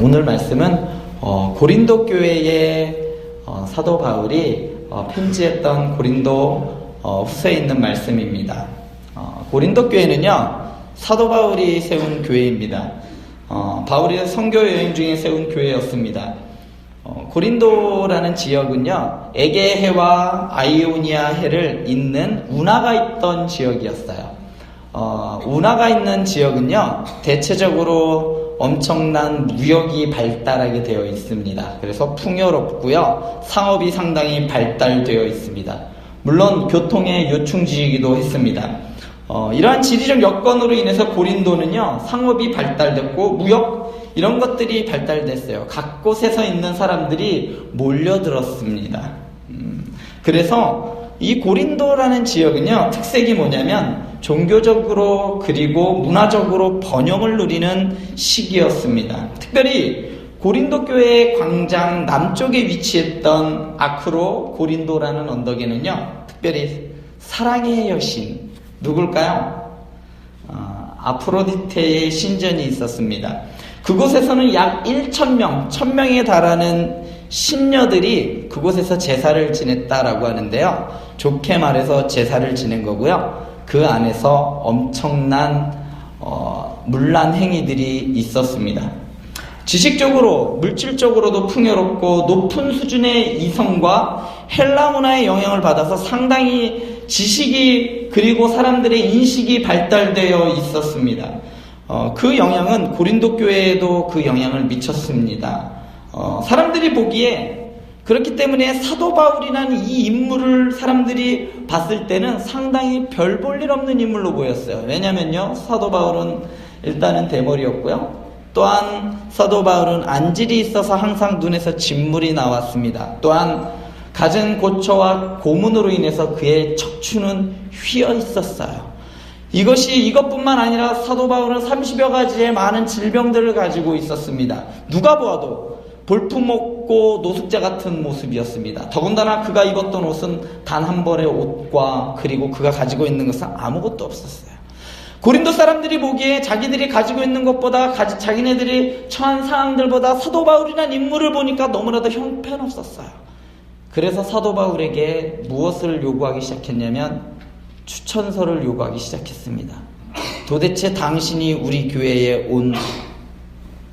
오늘 말씀은 고린도 교회에 사도 바울이 편지했던 고린도 후서에 있는 말씀입니다. 고린도 교회는요, 사도 바울이 세운 교회입니다. 바울이 선교 여행 중에 세운 교회였습니다. 고린도라는 지역은요, 에게해와 아이오니아 해를 잇는 운하가 있던 지역이었어요. 운하가 있는 지역은요, 대체적으로 엄청난 무역이 발달하게 되어 있습니다. 그래서 풍요롭고요, 상업이 상당히 발달되어 있습니다. 물론 교통의 요충지이기도 했습니다. 이러한 지리적 여건으로 인해서 고린도는요, 상업이 발달됐고 무역 이런 것들이 발달됐어요. 각 곳에서 있는 사람들이 몰려들었습니다. 그래서 이 고린도라는 지역은요, 특색이 뭐냐면 종교적으로 그리고 문화적으로 번영을 누리는 시기였습니다. 특별히 고린도 교회의 광장 남쪽에 위치했던 아크로 고린도라는 언덕에는요, 특별히 사랑의 여신 누굴까요? 아프로디테의 신전이 있었습니다. 그곳에서는 약 1,000명, 1,000명에 달하는 신녀들이 그곳에서 제사를 지냈다라고 하는데요. 좋게 말해서 제사를 지낸 거고요. 그 안에서 엄청난 문란 행위들이 있었습니다. 지식적으로, 물질적으로도 풍요롭고 높은 수준의 이성과 헬라 문화의 영향을 받아서 상당히 지식이 그리고 사람들의 인식이 발달되어 있었습니다. 그 영향은 고린도 교회에도 그 영향을 미쳤습니다. 사람들이 보기에 그렇기 때문에 사도 바울이라는 이 인물을 사람들이 봤을 때는 상당히 별 볼 일 없는 인물로 보였어요. 왜냐면요, 사도 바울은 일단은 대머리였고요. 또한 사도 바울은 안질이 있어서 항상 눈에서 진물이 나왔습니다. 또한 갖은 고초와 고문으로 인해서 그의 척추는 휘어 있었어요. 이것뿐만 아니라 사도 바울은 30여 가지의 많은 질병들을 가지고 있었습니다. 누가 보아도 볼품없고 노숙자 같은 모습이었습니다. 더군다나 그가 입었던 옷은 단 한 벌의 옷과 그리고 그가 가지고 있는 것은 아무것도 없었어요. 고린도 사람들이 보기에 자기들이 가지고 있는 것보다 자기네들이 처한 상황들보다 사도 바울이라는 인물을 보니까 너무나도 형편없었어요. 그래서 사도 바울에게 무엇을 요구하기 시작했냐면 추천서를 요구하기 시작했습니다. 도대체 당신이 우리 교회에 온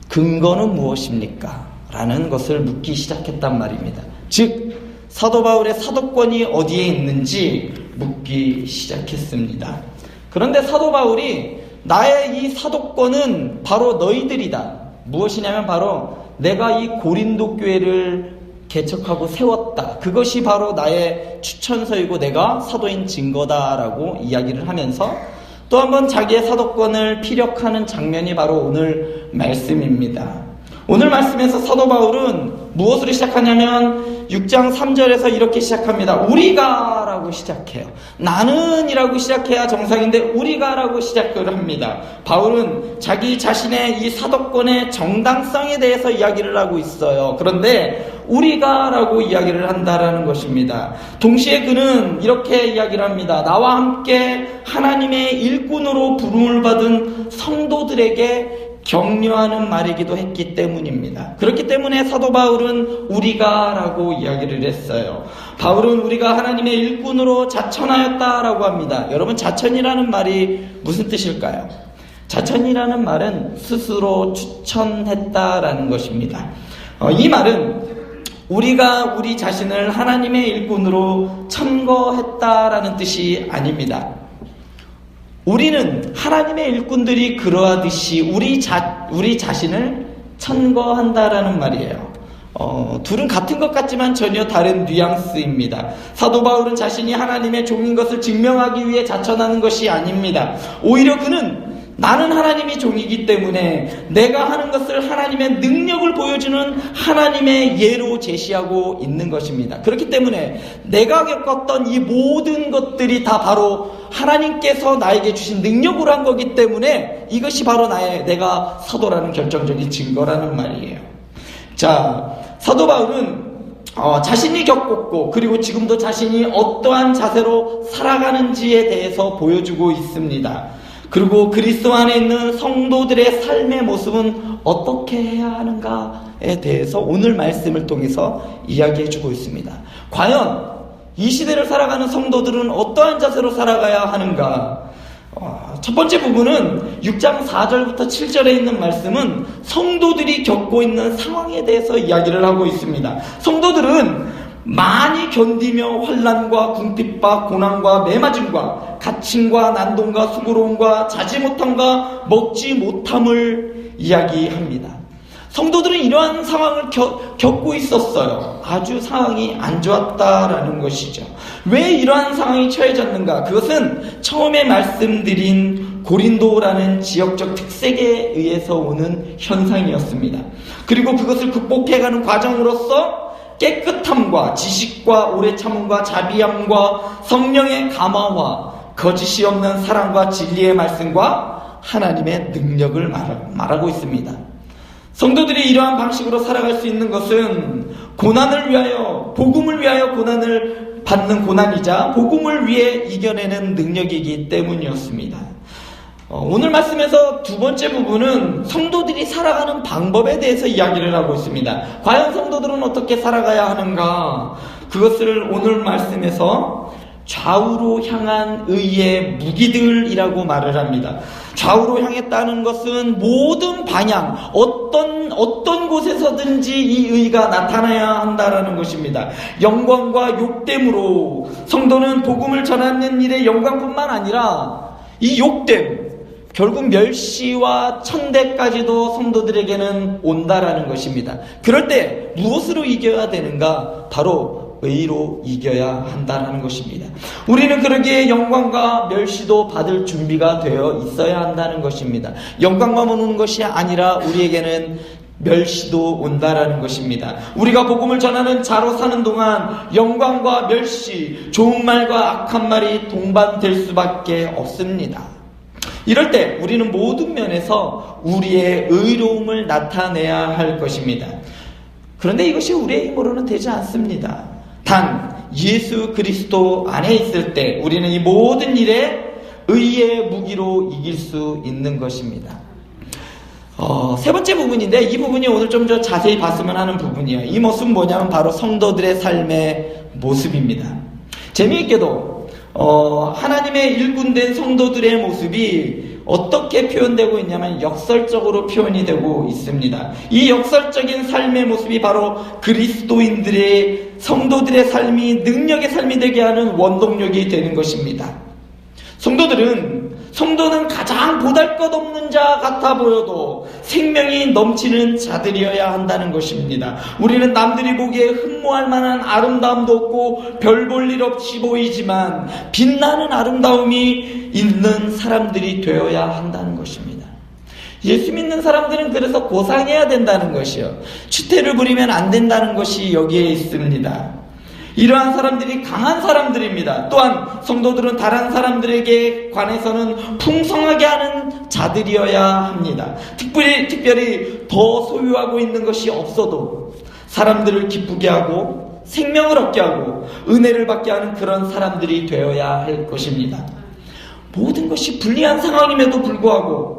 근거는 무엇입니까? 라는 것을 묻기 시작했단 말입니다. 즉 사도 바울의 사도권이 어디에 있는지 묻기 시작했습니다. 그런데 사도 바울이 나의 이 사도권은 바로 너희들이다. 무엇이냐면 바로 내가 이 고린도 교회를 개척하고 세웠다. 그것이 바로 나의 추천서이고 내가 사도인 증거다라고 이야기를 하면서 또 한 번 자기의 사도권을 피력하는 장면이 바로 오늘 말씀입니다. 오늘 말씀에서 사도 바울은 무엇으로 시작하냐면 6장 3절에서 이렇게 시작합니다. 우리가 라고 시작해요. 나는 이라고 시작해야 정상인데 우리가 라고 시작을 합니다. 바울은 자기 자신의 이 사도권의 정당성에 대해서 이야기를 하고 있어요. 그런데 우리가 라고 이야기를 한다라는 것입니다. 동시에 그는 이렇게 이야기를 합니다. 나와 함께 하나님의 일꾼으로 부름을 받은 성도들에게 격려하는 말이기도 했기 때문입니다. 그렇기 때문에 사도 바울은 우리가 라고 이야기를 했어요. 바울은 우리가 하나님의 일꾼으로 자천하였다라고 합니다. 여러분, 자천이라는 말이 무슨 뜻일까요? 자천이라는 말은 스스로 추천했다라는 것입니다. 이 말은 우리가 우리 자신을 하나님의 일꾼으로 천거했다라는 뜻이 아닙니다. 우리는 하나님의 일꾼들이 그러하듯이 우리 자신을 천거한다라는 말이에요. 둘은 같은 것 같지만 전혀 다른 뉘앙스입니다. 사도 바울은 자신이 하나님의 종인 것을 증명하기 위해 자천하는 것이 아닙니다. 오히려 그는 나는 하나님의 종이기 때문에 내가 하는 것을 하나님의 능력을 보여주는 하나님의 예로 제시하고 있는 것입니다. 그렇기 때문에 내가 겪었던 이 모든 것들이 다 바로 하나님께서 나에게 주신 능력으로 한 거기 때문에 이것이 바로 내가 사도라는 결정적인 증거라는 말이에요. 자, 사도 바울은 자신이 겪었고 그리고 지금도 자신이 어떠한 자세로 살아가는지에 대해서 보여주고 있습니다. 그리고 그리스도 안에 있는 성도들의 삶의 모습은 어떻게 해야 하는가에 대해서 오늘 말씀을 통해서 이야기해주고 있습니다. 과연 이 시대를 살아가는 성도들은 어떠한 자세로 살아가야 하는가? 첫 번째 부분은 6장 4절부터 7절에 있는 말씀은 성도들이 겪고 있는 상황에 대해서 이야기를 하고 있습니다. 성도들은 많이 견디며 환난과 궁핍과 고난과 매맞음과 갇힘과 난동과 수고로움과 자지 못함과 먹지 못함을 이야기합니다. 성도들은 이러한 상황을 겪고 있었어요. 아주 상황이 안 좋았다라는 것이죠. 왜 이러한 상황이 처해졌는가? 그것은 처음에 말씀드린 고린도라는 지역적 특색에 의해서 오는 현상이었습니다. 그리고 그것을 극복해가는 과정으로서 깨끗함과 지식과 오래 참음과 자비함과 성령의 감화와 거짓이 없는 사랑과 진리의 말씀과 하나님의 능력을 말하고 있습니다. 성도들이 이러한 방식으로 살아갈 수 있는 것은 고난을 위하여, 복음을 위하여 고난을 받는 고난이자 복음을 위해 이겨내는 능력이기 때문이었습니다. 오늘 말씀에서 두 번째 부분은 성도들이 살아가는 방법에 대해서 이야기를 하고 있습니다. 과연 성도들은 어떻게 살아가야 하는가? 그것을 오늘 말씀에서 좌우로 향한 의의 무기들이라고 말을 합니다. 좌우로 향했다는 것은 모든 방향, 어떤 곳에서든지 이 의가 나타나야 한다라는 것입니다. 영광과 욕됨으로 성도는 복음을 전하는 일의 영광뿐만 아니라 이 욕됨, 결국 멸시와 천대까지도 성도들에게는 온다라는 것입니다. 그럴 때 무엇으로 이겨야 되는가? 바로 의로 이겨야 한다는 것입니다. 우리는 그러기에 영광과 멸시도 받을 준비가 되어 있어야 한다는 것입니다. 영광만 오는 것이 아니라 우리에게는 멸시도 온다라는 것입니다. 우리가 복음을 전하는 자로 사는 동안 영광과 멸시, 좋은 말과 악한 말이 동반될 수밖에 없습니다. 이럴 때 우리는 모든 면에서 우리의 의로움을 나타내야 할 것입니다. 그런데 이것이 우리의 힘으로는 되지 않습니다. 단 예수 그리스도 안에 있을 때 우리는 이 모든 일에 의의 무기로 이길 수 있는 것입니다. 세 번째 부분인데 이 부분이 오늘 좀 더 자세히 봤으면 하는 부분이에요. 이 모습은 뭐냐면 바로 성도들의 삶의 모습입니다. 재미있게도 하나님의 일꾼된 성도들의 모습이 어떻게 표현되고 있냐면 역설적으로 표현이 되고 있습니다. 이 역설적인 삶의 모습이 바로 그리스도인들의 성도들의 삶이 능력의 삶이 되게 하는 원동력이 되는 것입니다. 성도는 가장 보잘것없는 자 같아 보여도 생명이 넘치는 자들이어야 한다는 것입니다. 우리는 남들이 보기에 흠모할 만한 아름다움도 없고 별 볼 일 없이 보이지만 빛나는 아름다움이 있는 사람들이 되어야 한다는 것입니다. 예수 믿는 사람들은 그래서 고상해야 된다는 것이요. 추태를 부리면 안 된다는 것이 여기에 있습니다. 이러한 사람들이 강한 사람들입니다. 또한 성도들은 다른 사람들에게 관해서는 풍성하게 하는 자들이어야 합니다. 특별히 더 소유하고 있는 것이 없어도 사람들을 기쁘게 하고 생명을 얻게 하고 은혜를 받게 하는 그런 사람들이 되어야 할 것입니다. 모든 것이 불리한 상황임에도 불구하고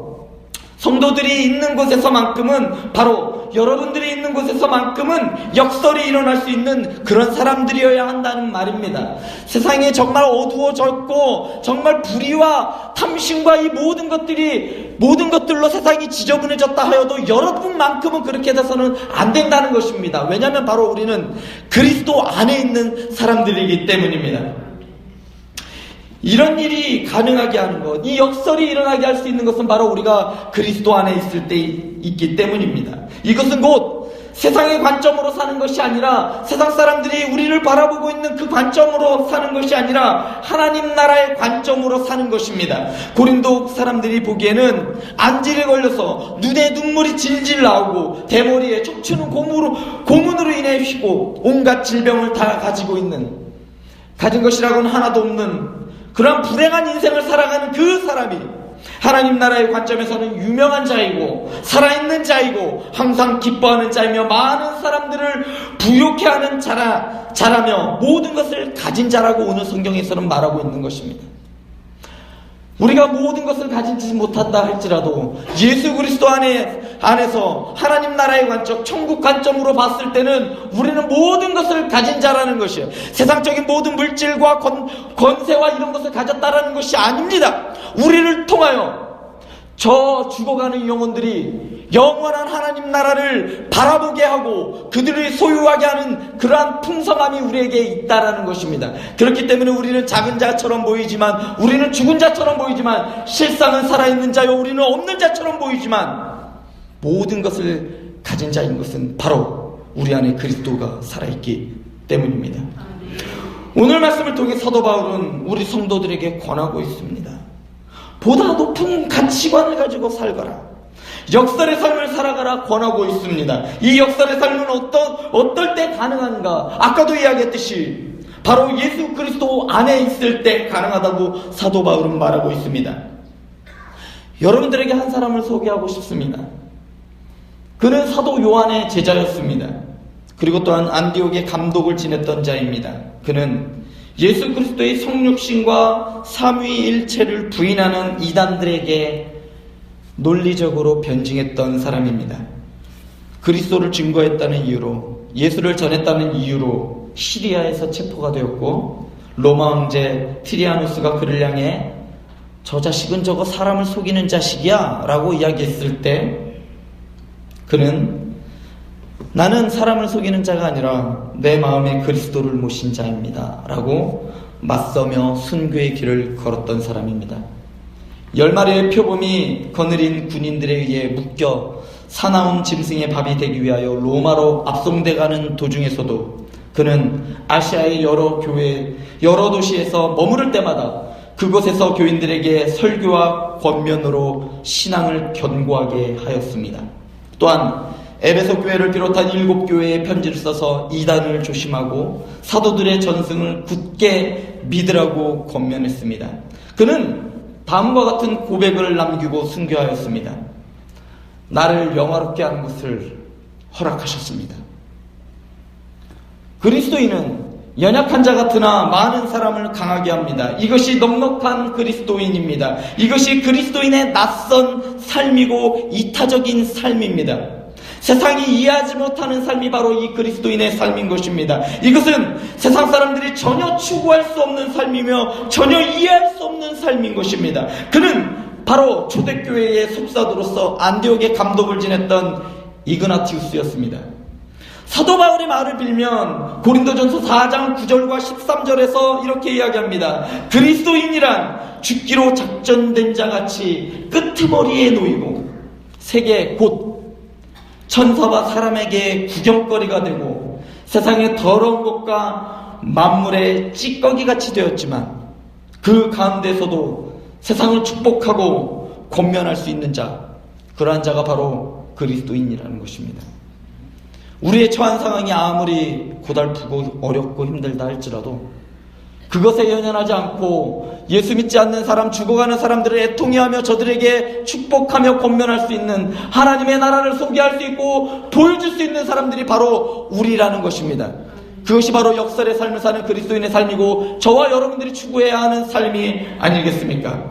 성도들이 있는 곳에서만큼은 바로 여러분들이 있는 곳에서만큼은 역설이 일어날 수 있는 그런 사람들이어야 한다는 말입니다. 세상에 정말 어두워졌고 정말 불의와 탐심과 이 모든 것들로 세상이 지저분해졌다 하여도 여러분만큼은 그렇게 돼서는 안 된다는 것입니다. 왜냐하면 바로 우리는 그리스도 안에 있는 사람들이기 때문입니다. 이런 일이 가능하게 하는 것, 이 역설이 일어나게 할 수 있는 것은 바로 우리가 그리스도 안에 있을 때 있기 때문입니다. 이것은 곧 세상의 관점으로 사는 것이 아니라 세상 사람들이 우리를 바라보고 있는 그 관점으로 사는 것이 아니라 하나님 나라의 관점으로 사는 것입니다. 고린도 사람들이 보기에는 안질에 걸려서 눈에 눈물이 질질 나오고 대머리에 척추는 고문으로 인해 휘고 온갖 질병을 다 가진 것이라고는 하나도 없는 그런 불행한 인생을 살아가는 그 사람이 하나님 나라의 관점에서는 유명한 자이고 살아있는 자이고 항상 기뻐하는 자이며 많은 사람들을 부욕해 하는 자라며 모든 것을 가진 자라고 오늘 성경에서는 말하고 있는 것입니다. 우리가 모든 것을 가지지 못한다 할지라도 예수 그리스도 안에서 하나님 나라의 관점, 천국 관점으로 봤을 때는 우리는 모든 것을 가진 자라는 것이에요. 세상적인 모든 물질과 권세와 이런 것을 가졌다라는 것이 아닙니다. 우리를 통하여 저 죽어가는 영혼들이 영원한 하나님 나라를 바라보게 하고 그들을 소유하게 하는 그러한 풍성함이 우리에게 있다라는 것입니다. 그렇기 때문에 우리는 작은 자처럼 보이지만, 우리는 죽은 자처럼 보이지만, 실상은 살아있는 자요 우리는 없는 자처럼 보이지만, 모든 것을 가진 자인 것은 바로 우리 안에 그리스도가 살아있기 때문입니다. 오늘 말씀을 통해 사도 바울은 우리 성도들에게 권하고 있습니다. 보다 높은 가치관을 가지고 살거라, 역설의 삶을 살아가라 권하고 있습니다. 이 역설의 삶은 어떨 때 가능한가? 아까도 이야기했듯이 바로 예수 그리스도 안에 있을 때 가능하다고 사도 바울은 말하고 있습니다. 여러분들에게 한 사람을 소개하고 싶습니다. 그는 사도 요한의 제자였습니다. 그리고 또한 안디옥의 감독을 지냈던 자입니다. 그는 예수 그리스도의 성육신과 삼위일체를 부인하는 이단들에게 논리적으로 변증했던 사람입니다. 그리스도를 증거했다는 이유로, 예수를 전했다는 이유로 시리아에서 체포가 되었고, 로마 황제 티리아누스가 그를 향해 저 자식은 저거 사람을 속이는 자식이야 라고 이야기했을 때 그는 나는 사람을 속이는 자가 아니라 내 마음에 그리스도를 모신 자입니다 라고 맞서며 순교의 길을 걸었던 사람입니다. 10마리의 표범이 거느린 군인들에 의해 묶여 사나운 짐승의 밥이 되기 위하여 로마로 압송돼가는 도중에서도 그는 아시아의 여러 도시에서 머무를 때마다 그곳에서 교인들에게 설교와 권면으로 신앙을 견고하게 하였습니다. 또한 에베소 교회를 비롯한 7교회에 편지를 써서 이단을 조심하고 사도들의 전승을 굳게 믿으라고 권면했습니다. 그는 다음과 같은 고백을 남기고 순교하였습니다. 나를 영화롭게 하는 것을 허락하셨습니다. 그리스도인은 연약한 자 같으나 많은 사람을 강하게 합니다. 이것이 넉넉한 그리스도인입니다. 이것이 그리스도인의 낯선 삶이고 이타적인 삶입니다. 세상이 이해하지 못하는 삶이 바로 이 그리스도인의 삶인 것입니다. 이것은 세상 사람들이 전혀 추구할 수 없는 삶이며 전혀 이해할 수 없는 삶인 것입니다. 그는 바로 초대교회의 속사도로서 안디옥의 감독을 지냈던 이그나티우스였습니다. 사도 바울의 말을 빌면 고린도전서 4장 9절과 13절에서 이렇게 이야기합니다. 그리스도인이란 죽기로 작전된 자같이 끄트머리에 놓이고 세계 곧 천사와 사람에게 구경거리가 되고 세상의 더러운 것과 만물의 찌꺼기같이 되었지만 그 가운데서도 세상을 축복하고 권면할 수 있는 자, 그러한 자가 바로 그리스도인이라는 것입니다. 우리의 처한 상황이 아무리 고달프고 어렵고 힘들다 할지라도 그것에 연연하지 않고 예수 믿지 않는 사람, 죽어가는 사람들을 애통해하며 저들에게 축복하며 권면할 수 있는, 하나님의 나라를 소개할 수 있고 보여줄 수 있는 사람들이 바로 우리라는 것입니다. 그것이 바로 역설의 삶을 사는 그리스도인의 삶이고 저와 여러분들이 추구해야 하는 삶이 아니겠습니까?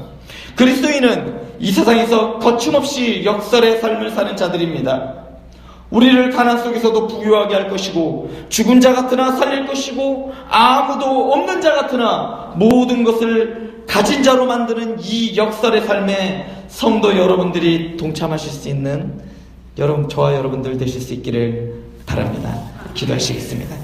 그리스도인은 이 세상에서 거침없이 역설의 삶을 사는 자들입니다. 우리를 가난 속에서도 부유하게 할 것이고 죽은 자 같으나 살릴 것이고 아무도 없는 자 같으나 모든 것을 가진 자로 만드는 이 역설의 삶에 성도 여러분들이 동참하실 수 있는 저와 여러분들 되실 수 있기를 바랍니다. 기도하시겠습니다.